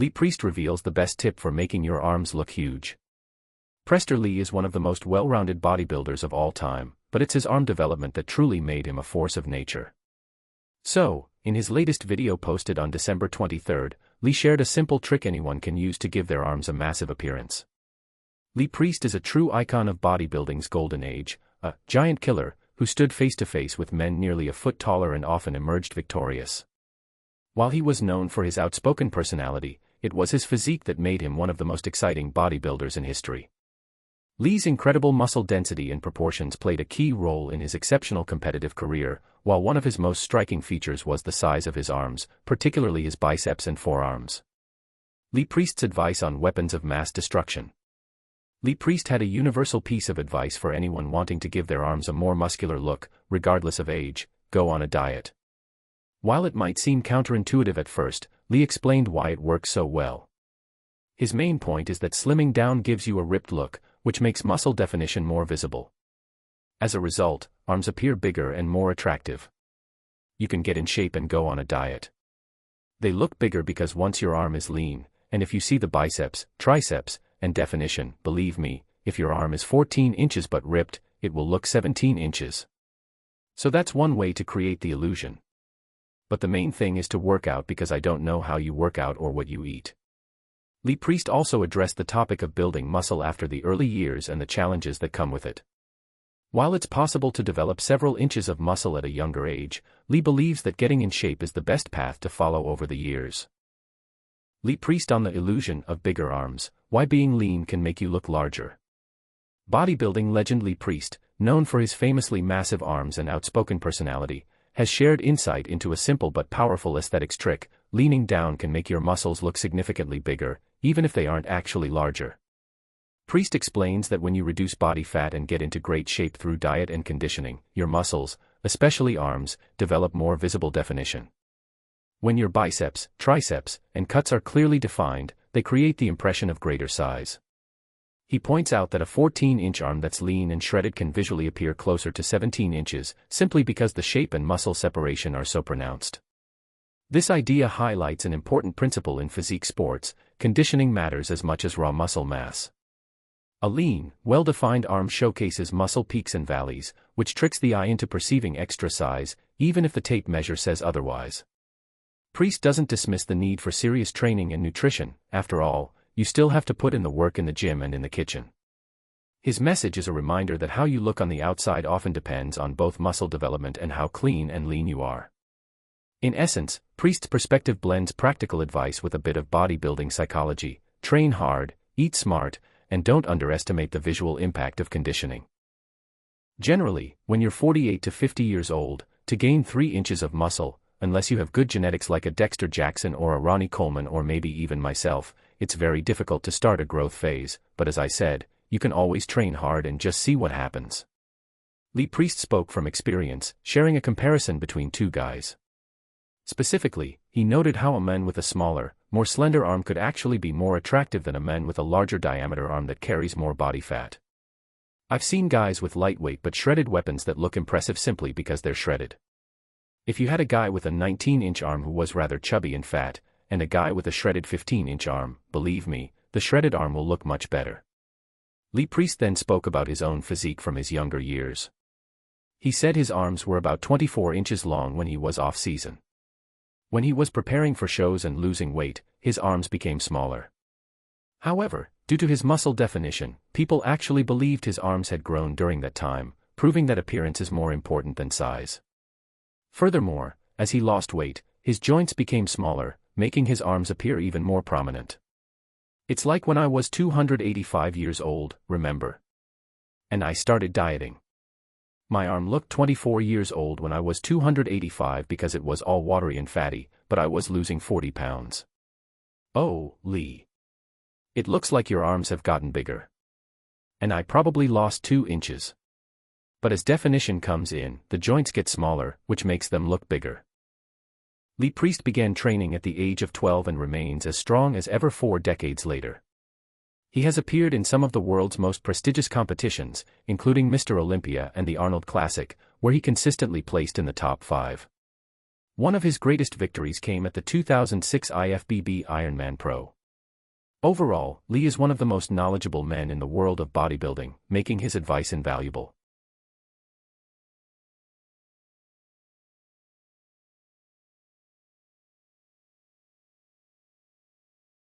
Lee Priest reveals the best tip for making your arms look huge. Prester Lee is one of the most well-rounded bodybuilders of all time, but it's his arm development that truly made him a force of nature. So, in his latest video posted on December 23, Lee shared a simple trick anyone can use to give their arms a massive appearance. Lee Priest is a true icon of bodybuilding's golden age, a giant killer who stood face-to-face with men nearly a foot taller and often emerged victorious. While he was known for his outspoken personality, it was his physique that made him one of the most exciting bodybuilders in history. Lee's incredible muscle density and proportions played a key role in his exceptional competitive career, while one of his most striking features was the size of his arms, particularly his biceps and forearms. Lee Priest's advice on weapons of mass destruction. Lee Priest had a universal piece of advice for anyone wanting to give their arms a more muscular look, regardless of age: go on a diet. While it might seem counterintuitive at first, Lee explained why it works so well. His main point is that slimming down gives you a ripped look, which makes muscle definition more visible. As a result, arms appear bigger and more attractive. You can get in shape and go on a diet. They look bigger because once your arm is lean, and if you see the biceps, triceps, and definition, believe me, if your arm is 14 inches but ripped, it will look 17 inches. So that's one way to create the illusion. But the main thing is to work out, because I don't know how you work out or what you eat. Lee Priest also addressed the topic of building muscle after the early years and the challenges that come with it. While it's possible to develop several inches of muscle at a younger age, Lee believes that getting in shape is the best path to follow over the years. Lee Priest on the illusion of bigger arms: why being lean can make you look larger. Bodybuilding legend Lee Priest, known for his famously massive arms and outspoken personality, has shared insight into a simple but powerful aesthetics trick: leaning down can make your muscles look significantly bigger, even if they aren't actually larger. Priest explains that when you reduce body fat and get into great shape through diet and conditioning, your muscles, especially arms, develop more visible definition. When your biceps, triceps, and cuts are clearly defined, they create the impression of greater size. He points out that a 14-inch arm that's lean and shredded can visually appear closer to 17 inches, simply because the shape and muscle separation are so pronounced. This idea highlights an important principle in physique sports: conditioning matters as much as raw muscle mass. A lean, well-defined arm showcases muscle peaks and valleys, which tricks the eye into perceiving extra size, even if the tape measure says otherwise. Priest doesn't dismiss the need for serious training and nutrition. After all, you still have to put in the work in the gym and in the kitchen. His message is a reminder that how you look on the outside often depends on both muscle development and how clean and lean you are. In essence, Priest's perspective blends practical advice with a bit of bodybuilding psychology: train hard, eat smart, and don't underestimate the visual impact of conditioning. Generally, when you're 48 to 50 years old, to gain 3 inches of muscle, unless you have good genetics like a Dexter Jackson or a Ronnie Coleman or maybe even myself, it's very difficult to start a growth phase, but as I said, you can always train hard and just see what happens. Lee Priest spoke from experience, sharing a comparison between two guys. Specifically, he noted how a man with a smaller, more slender arm could actually be more attractive than a man with a larger diameter arm that carries more body fat. I've seen guys with lightweight but shredded weapons that look impressive simply because they're shredded. If you had a guy with a 19-inch arm who was rather chubby and fat, and a guy with a shredded 15-inch arm, believe me, the shredded arm will look much better. Lee Priest then spoke about his own physique from his younger years. He said his arms were about 24 inches long when he was off-season. When he was preparing for shows and losing weight, his arms became smaller. However, due to his muscle definition, people actually believed his arms had grown during that time, proving that appearance is more important than size. Furthermore, as he lost weight, his joints became smaller, making his arms appear even more prominent. It's like when I was 285 years old, remember? And I started dieting. My arm looked 24 years old when I was 285 because it was all watery and fatty, but I was losing 40 pounds. Oh, Lee. It looks like your arms have gotten bigger. And I probably lost 2 inches. But as definition comes in, the joints get smaller, which makes them look bigger. Lee Priest began training at the age of 12 and remains as strong as ever 4 decades later. He has appeared in some of the world's most prestigious competitions, including Mr. Olympia and the Arnold Classic, where he consistently placed in the top 5. One of his greatest victories came at the 2006 IFBB Ironman Pro. Overall, Lee is one of the most knowledgeable men in the world of bodybuilding, making his advice invaluable.